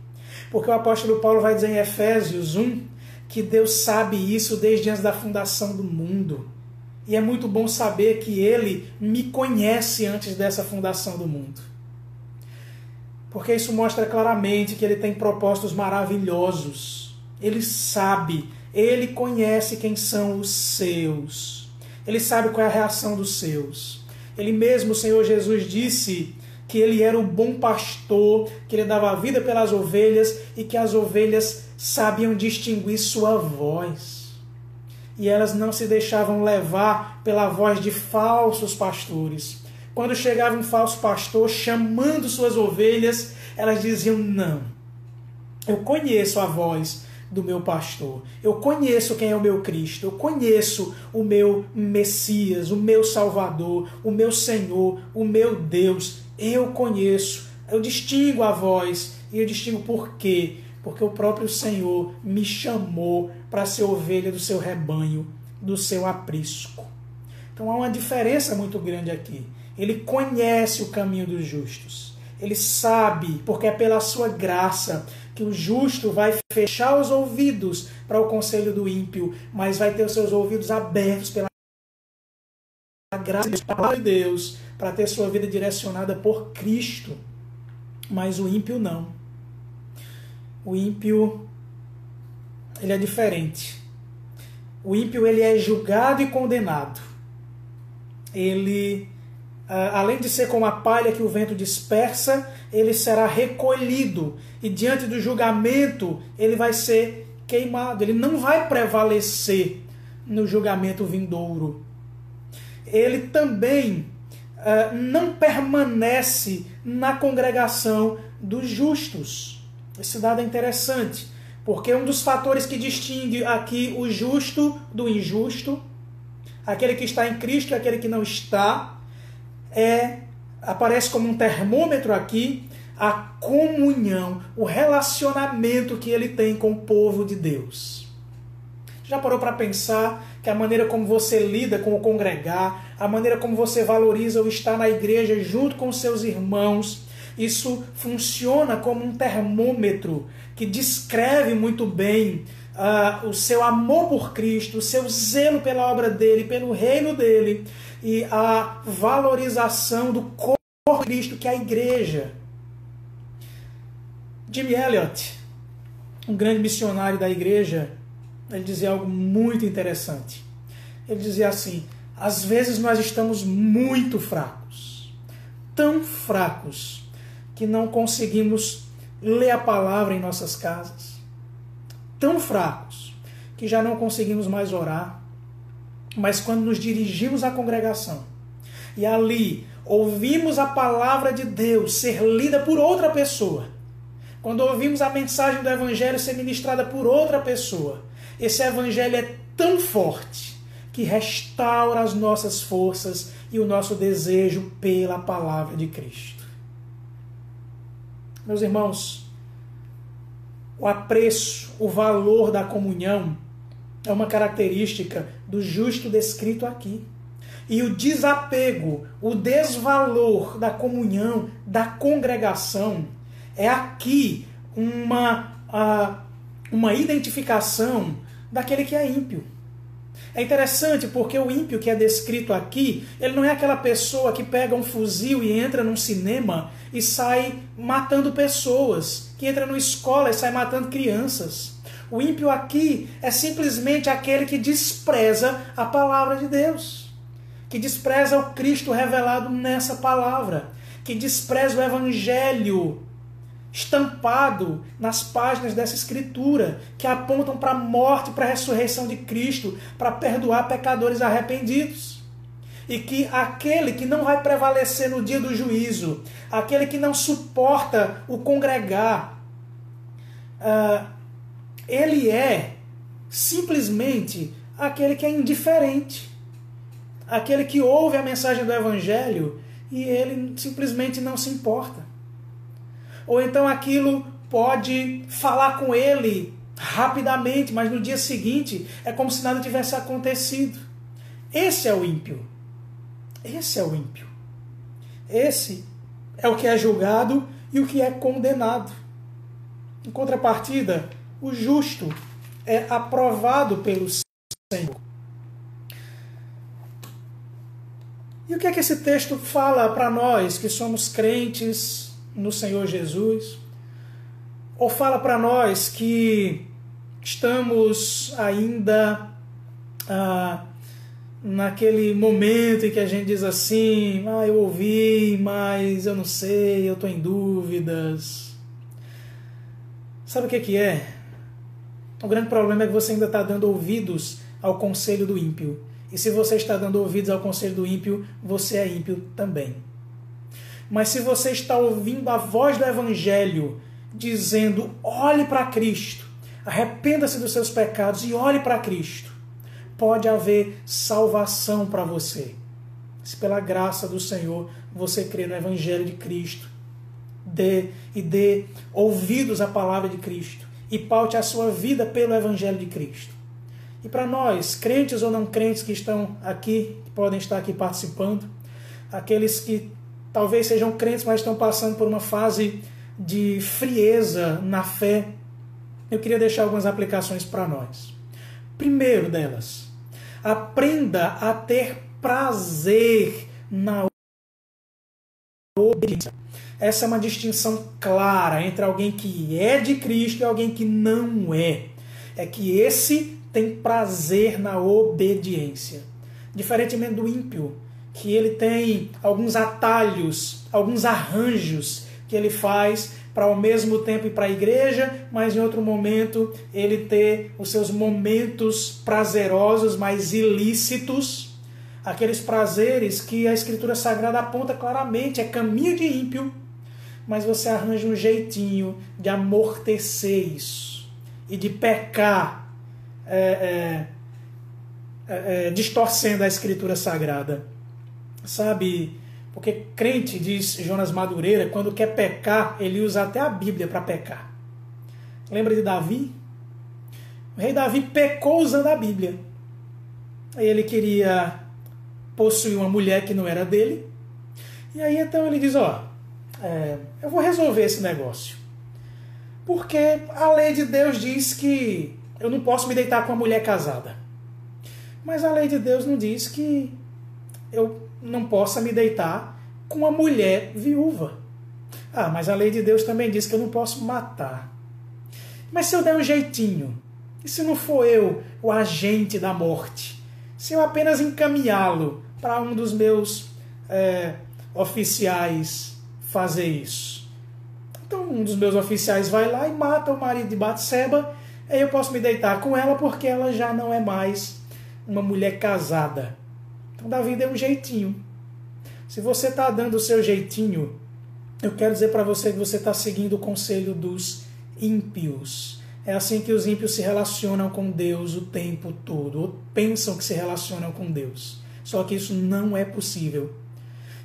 porque o apóstolo Paulo vai dizer em Efésios 1 que Deus sabe isso desde antes da fundação do mundo. E é muito bom saber que Ele me conhece antes dessa fundação do mundo. Porque isso mostra claramente que Ele tem propósitos maravilhosos. Ele sabe, Ele conhece quem são os seus. Ele sabe qual é a reação dos seus. Ele mesmo, o Senhor Jesus, disse que Ele era o bom pastor, que Ele dava a vida pelas ovelhas e que as ovelhas sabiam distinguir sua voz. E elas não se deixavam levar pela voz de falsos pastores. Quando chegava um falso pastor chamando suas ovelhas, elas diziam: não, eu conheço a voz do meu pastor, eu conheço quem é o meu Cristo, eu conheço o meu Messias, o meu Salvador, o meu Senhor, o meu Deus, eu conheço, eu distingo a voz, e eu distingo por quê? Porque o próprio Senhor me chamou para ser ovelha do seu rebanho, do seu aprisco. Então há uma diferença muito grande aqui. Ele conhece o caminho dos justos. Ele sabe, porque é pela sua graça, que o justo vai fechar os ouvidos para o conselho do ímpio, mas vai ter os seus ouvidos abertos pela graça de Deus, para ter sua vida direcionada por Cristo. Mas o ímpio não. O ímpio, ele é diferente. O ímpio, ele é julgado e condenado. Ele, além de ser como a palha que o vento dispersa, ele será recolhido. E diante do julgamento, ele vai ser queimado. Ele não vai prevalecer no julgamento vindouro. Ele também não permanece na congregação dos justos. Esse dado é interessante, porque um dos fatores que distingue aqui o justo do injusto, aquele que está em Cristo e aquele que não está, aparece como um termômetro aqui, a comunhão, o relacionamento que ele tem com o povo de Deus. Já parou para pensar que a maneira como você lida com o congregar, a maneira como você valoriza o estar na igreja junto com seus irmãos, isso funciona como um termômetro que descreve muito bem o seu amor por Cristo, o seu zelo pela obra dele, pelo reino dele e a valorização do corpo de Cristo, que é a igreja. Jim Elliot, um grande missionário da igreja, ele dizia algo muito interessante. Ele dizia assim: às vezes nós estamos muito fracos, tão fracos, que não conseguimos ler a palavra em nossas casas, tão fracos, que já não conseguimos mais orar, mas quando nos dirigimos à congregação, e ali ouvimos a palavra de Deus ser lida por outra pessoa, quando ouvimos a mensagem do Evangelho ser ministrada por outra pessoa, esse Evangelho é tão forte que restaura as nossas forças e o nosso desejo pela palavra de Cristo. Meus irmãos, o apreço, o valor da comunhão é uma característica do justo descrito aqui. E o desapego, o desvalor da comunhão, da congregação, é aqui uma identificação daquele que é ímpio. É interessante porque o ímpio que é descrito aqui, ele não é aquela pessoa que pega um fuzil e entra num cinema e sai matando pessoas, que entra numa escola e sai matando crianças. O ímpio aqui é simplesmente aquele que despreza a palavra de Deus, que despreza o Cristo revelado nessa palavra, que despreza o Evangelho estampado nas páginas dessa Escritura, que apontam para a morte, para a ressurreição de Cristo, para perdoar pecadores arrependidos. E que aquele que não vai prevalecer no dia do juízo, aquele que não suporta o congregar, ele é simplesmente aquele que é indiferente, aquele que ouve a mensagem do Evangelho e ele simplesmente não se importa. Ou então aquilo pode falar com ele rapidamente, mas no dia seguinte é como se nada tivesse acontecido. Esse é o ímpio. Esse é o ímpio. Esse é o que é julgado e o que é condenado. Em contrapartida, o justo é aprovado pelo Senhor. E o que é que esse texto fala para nós que somos crentes no Senhor Jesus? Ou fala para nós que estamos ainda naquele momento em que a gente diz assim: eu ouvi, mas eu não sei, eu estou em dúvidas. Sabe o que é? O grande problema é que você ainda está dando ouvidos ao conselho do ímpio. E se você está dando ouvidos ao conselho do ímpio, você é ímpio também. Mas se você está ouvindo a voz do Evangelho dizendo: olhe para Cristo, arrependa-se dos seus pecados e olhe para Cristo, pode haver salvação para você. Se pela graça do Senhor você crê no Evangelho de Cristo, dê ouvidos à palavra de Cristo e paute a sua vida pelo Evangelho de Cristo. E para nós, crentes ou não crentes que estão aqui, que podem estar aqui participando, aqueles que talvez sejam crentes, mas estão passando por uma fase de frieza na fé, eu queria deixar algumas aplicações para nós. Primeiro delas, aprenda a ter prazer na obediência. Essa é uma distinção clara entre alguém que é de Cristo e alguém que não é. É que esse tem prazer na obediência. Diferentemente do ímpio, que ele tem alguns atalhos, alguns arranjos que ele faz para ao mesmo tempo ir para a igreja, mas em outro momento ele ter os seus momentos prazerosos, mas ilícitos, aqueles prazeres que a Escritura Sagrada aponta claramente, é caminho de ímpio, mas você arranja um jeitinho de amortecer isso e de pecar distorcendo a Escritura Sagrada. Sabe, porque crente, diz Jonas Madureira, quando quer pecar, ele usa até a Bíblia para pecar. Lembra de Davi? O rei Davi pecou usando a Bíblia. Aí ele queria possuir uma mulher que não era dele. E aí então ele diz: eu vou resolver esse negócio. Porque a lei de Deus diz que eu não posso me deitar com uma mulher casada. Mas a lei de Deus não diz que eu não possa me deitar com uma mulher viúva. Mas a lei de Deus também diz que eu não posso matar. Mas se eu der um jeitinho, e se não for eu o agente da morte? se eu apenas encaminhá-lo para um dos meus oficiais fazer isso? Então um dos meus oficiais vai lá e mata o marido de Batseba, aí eu posso me deitar com ela porque ela já não é mais uma mulher casada. Então Davi deu um jeitinho. Se você está dando o seu jeitinho, eu quero dizer para você que você está seguindo o conselho dos ímpios. É assim que os ímpios se relacionam com Deus o tempo todo, ou pensam que se relacionam com Deus. Só que isso não é possível.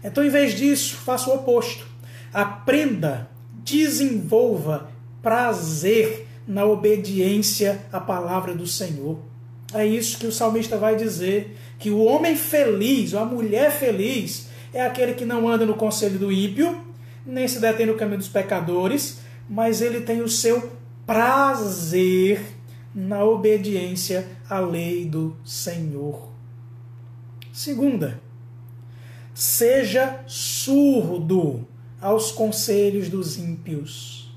Então, em vez disso, faça o oposto. Aprenda, desenvolva prazer na obediência à palavra do Senhor. É isso que o salmista vai dizer, que o homem feliz, ou a mulher feliz, é aquele que não anda no conselho do ímpio, nem se detém no caminho dos pecadores, mas ele tem o seu prazer na obediência à lei do Senhor. Segunda, seja surdo aos conselhos dos ímpios.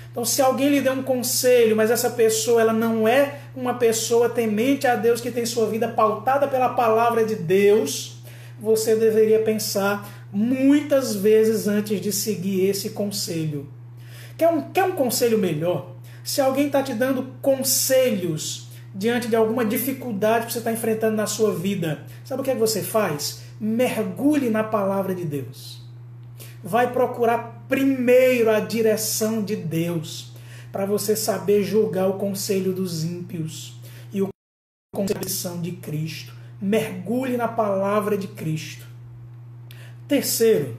Então, se alguém lhe der um conselho, mas essa pessoa ela não é uma pessoa temente a Deus, que tem sua vida pautada pela palavra de Deus, você deveria pensar muitas vezes antes de seguir esse conselho. Quer um conselho melhor? Se alguém está te dando conselhos diante de alguma dificuldade que você está enfrentando na sua vida, sabe o que é que você faz? Mergulhe na palavra de Deus. Vai procurar primeiro a direção de Deus, para você saber julgar o conselho dos ímpios e o conselho de Cristo. Mergulhe na palavra de Cristo. Terceiro,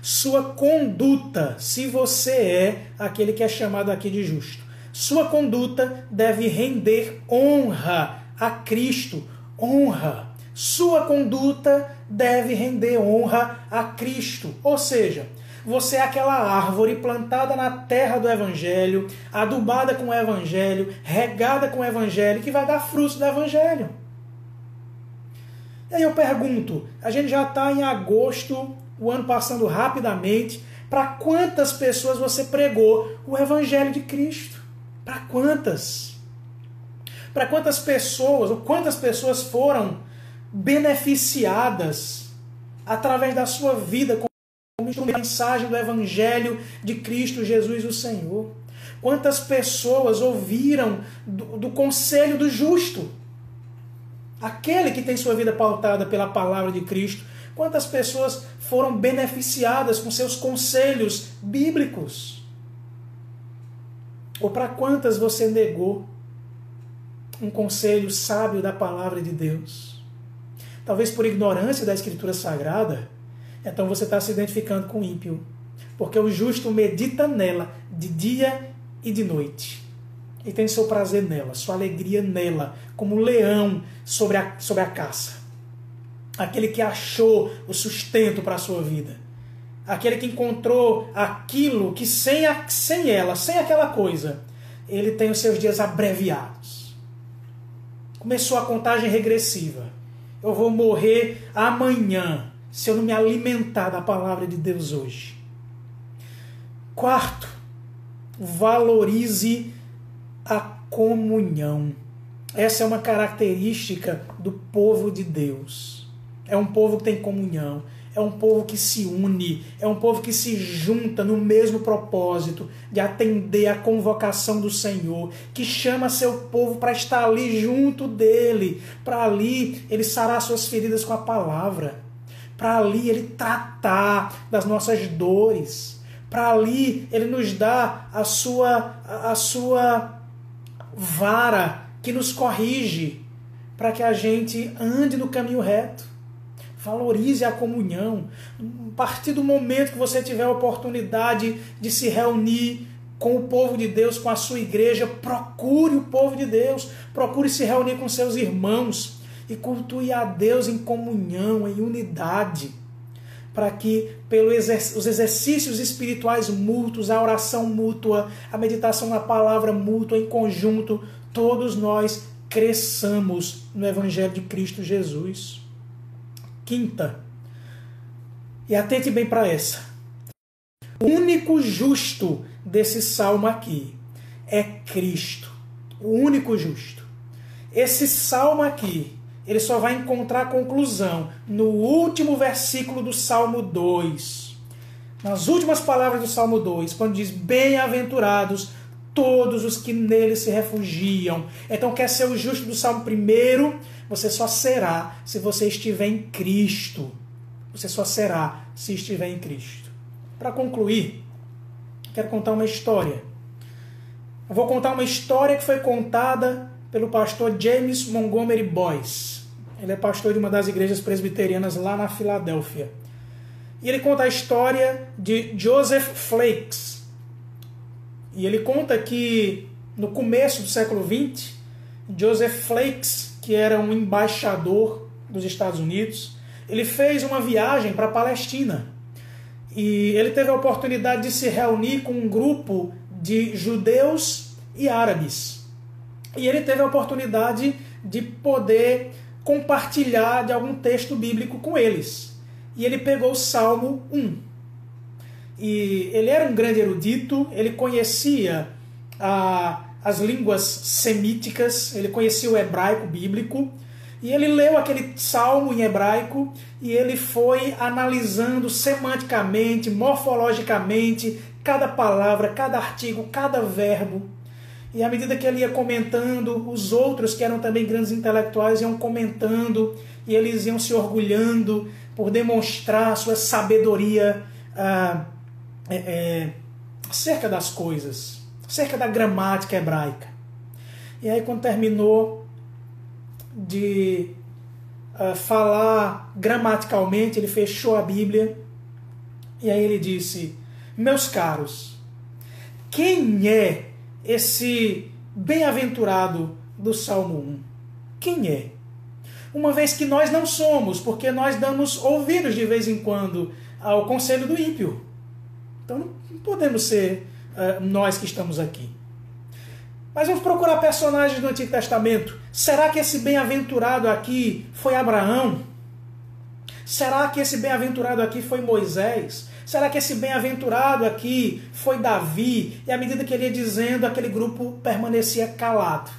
sua conduta, se você é aquele que é chamado aqui de justo, sua conduta deve render honra a Cristo. Honra. Sua conduta deve render honra a Cristo. Ou seja, você é aquela árvore plantada na terra do Evangelho, adubada com o Evangelho, regada com o Evangelho, que vai dar frutos do Evangelho. E aí eu pergunto, a gente já está em agosto, o ano passando rapidamente, para quantas pessoas você pregou o Evangelho de Cristo? Para quantas? Para quantas pessoas, ou quantas pessoas foram beneficiadas através da sua vida com a mensagem do Evangelho de Cristo Jesus o Senhor? Quantas pessoas ouviram do conselho do justo? Aquele que tem sua vida pautada pela palavra de Cristo. Quantas pessoas foram beneficiadas com seus conselhos bíblicos? Ou para quantas você negou um conselho sábio da palavra de Deus? Talvez por ignorância da Escritura Sagrada. Então você está se identificando com o ímpio. Porque o justo medita nela de dia e de noite. E tem seu prazer nela, sua alegria nela, como um leão sobre a caça. Aquele que achou o sustento para a sua vida. Aquele que encontrou aquilo que sem ela, sem aquela coisa, ele tem os seus dias abreviados. Começou a contagem regressiva. Eu vou morrer amanhã se eu não me alimentar da palavra de Deus hoje. Quarto, valorize a comunhão. Essa é uma característica do povo de Deus. É um povo que tem comunhão, é um povo que se une, é um povo que se junta no mesmo propósito de atender à convocação do Senhor, que chama seu povo para estar ali junto dele, para ali ele sarar suas feridas com a palavra, para ali ele tratar das nossas dores, para ali ele nos dá a sua vara que nos corrige, para que a gente ande no caminho reto. Valorize a comunhão. A partir do momento que você tiver a oportunidade de se reunir com o povo de Deus, com a sua igreja, procure o povo de Deus, procure se reunir com seus irmãos e cultue a Deus em comunhão, em unidade, para que pelos exercícios espirituais mútuos, a oração mútua, a meditação na palavra mútua, em conjunto, todos nós cresçamos no Evangelho de Cristo Jesus. Quinta, e atente bem para essa. O único justo desse salmo aqui é Cristo. O único justo. Esse salmo aqui, ele só vai encontrar a conclusão no último versículo do Salmo 2. Nas últimas palavras do Salmo 2, quando diz: bem-aventurados todos os que nele se refugiam. Então, quer ser o justo do Salmo 1, você só será se você estiver em Cristo. Você só será se estiver em Cristo. Para concluir, quero contar uma história. Eu vou contar uma história que foi contada pelo pastor James Montgomery Boyce. Ele é pastor de uma das igrejas presbiterianas lá na Filadélfia. E ele conta a história de Joseph Flakes. E ele conta que no começo do século XX, Joseph Flakes, que era um embaixador dos Estados Unidos, ele fez uma viagem para a Palestina. E ele teve a oportunidade de se reunir com um grupo de judeus e árabes. E ele teve a oportunidade de poder compartilhar de algum texto bíblico com eles. E ele pegou o Salmo 1. E ele era um grande erudito, ele conhecia as línguas semíticas, ele conhecia o hebraico bíblico, e ele leu aquele salmo em hebraico e ele foi analisando semanticamente, morfologicamente, cada palavra, cada artigo, cada verbo. E à medida que ele ia comentando, os outros, que eram também grandes intelectuais, iam comentando e eles iam se orgulhando por demonstrar a sua sabedoria acerca das coisas, acerca da gramática hebraica. E aí, quando terminou de falar gramaticalmente, ele fechou a Bíblia e aí ele disse: meus caros, quem é esse bem-aventurado do Salmo 1? Quem é? Uma vez que nós não somos, porque nós damos ouvidos de vez em quando ao conselho do ímpio. Então não podemos ser nós que estamos aqui. Mas vamos procurar personagens do Antigo Testamento. Será que esse bem-aventurado aqui foi Abraão? Será que esse bem-aventurado aqui foi Moisés? Será que esse bem-aventurado aqui foi Davi? E à medida que ele ia dizendo, aquele grupo permanecia calado.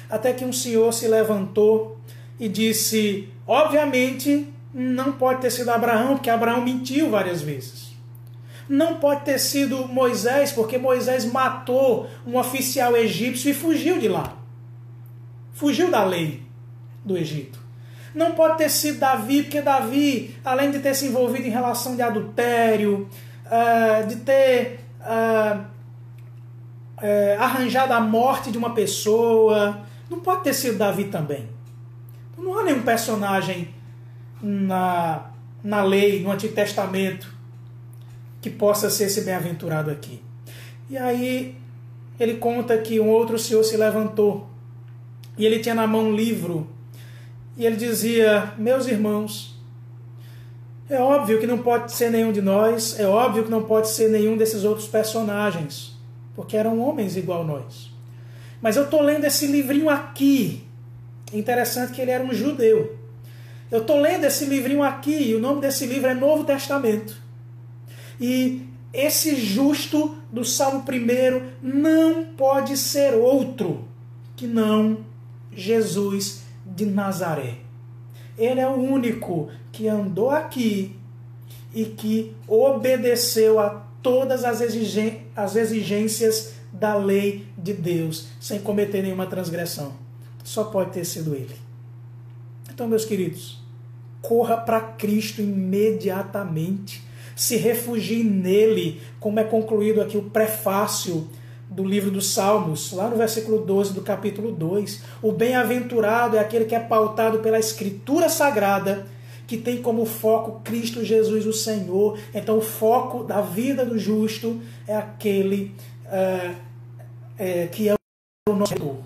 Até que um senhor se levantou e disse: obviamente não pode ter sido Abraão, porque Abraão mentiu várias vezes. Não pode ter sido Moisés, porque Moisés matou um oficial egípcio e fugiu de lá. Fugiu da lei do Egito. Não pode ter sido Davi, porque Davi, além de ter se envolvido em relação de adultério, de ter arranjado a morte de uma pessoa, não pode ter sido Davi também. Não há nenhum personagem na lei, no Antigo Testamento, que possa ser esse bem-aventurado aqui. E aí ele conta que um outro senhor se levantou e ele tinha na mão um livro e ele dizia: meus irmãos, é óbvio que não pode ser nenhum de nós, é óbvio que não pode ser nenhum desses outros personagens, porque eram homens igual nós. Mas eu estou lendo esse livrinho aqui. Interessante que ele era um judeu. Eu estou lendo esse livrinho aqui e o nome desse livro é Novo Testamento. E esse justo do Salmo 1 não pode ser outro que não Jesus de Nazaré. Ele é o único que andou aqui e que obedeceu a todas as exigências da lei de Deus, sem cometer nenhuma transgressão. Só pode ter sido ele. Então, meus queridos, corra para Cristo imediatamente. Se refugie nele, como é concluído aqui o prefácio do livro dos Salmos, lá no versículo 12 do capítulo 2. O bem-aventurado é aquele que é pautado pela Escritura Sagrada, que tem como foco Cristo Jesus, o Senhor. Então o foco da vida do justo é aquele que é o nosso Senhor.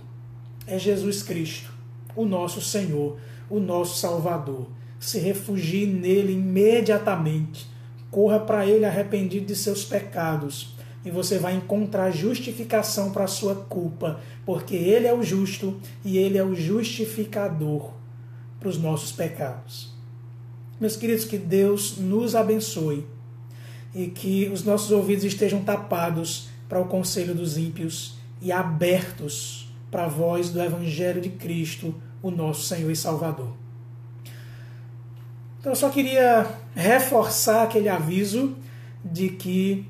É Jesus Cristo, o nosso Senhor, o nosso Salvador. Se refugie nele imediatamente. Corra para ele arrependido de seus pecados e você vai encontrar justificação para a sua culpa, porque ele é o justo e ele é o justificador para os nossos pecados. Meus queridos, que Deus nos abençoe e que os nossos ouvidos estejam tapados para o conselho dos ímpios e abertos para a voz do Evangelho de Cristo, o nosso Senhor e Salvador. Então eu só queria reforçar aquele aviso de que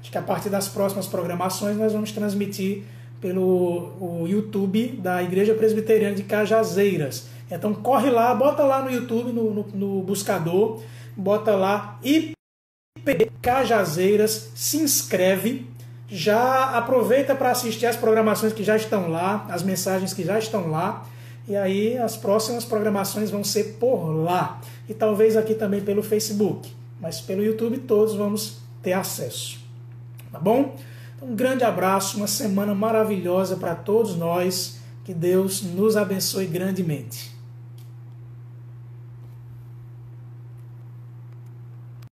acho que a partir das próximas programações nós vamos transmitir pelo YouTube da Igreja Presbiteriana de Cajazeiras. Então corre lá, bota lá no YouTube, no buscador, bota lá IPB Cajazeiras, se inscreve, já aproveita para assistir as programações que já estão lá, as mensagens que já estão lá, e aí as próximas programações vão ser por lá. E talvez aqui também pelo Facebook, mas pelo YouTube todos vamos ter acesso. Tá bom? Então, um grande abraço, uma semana maravilhosa para todos nós. Que Deus nos abençoe grandemente.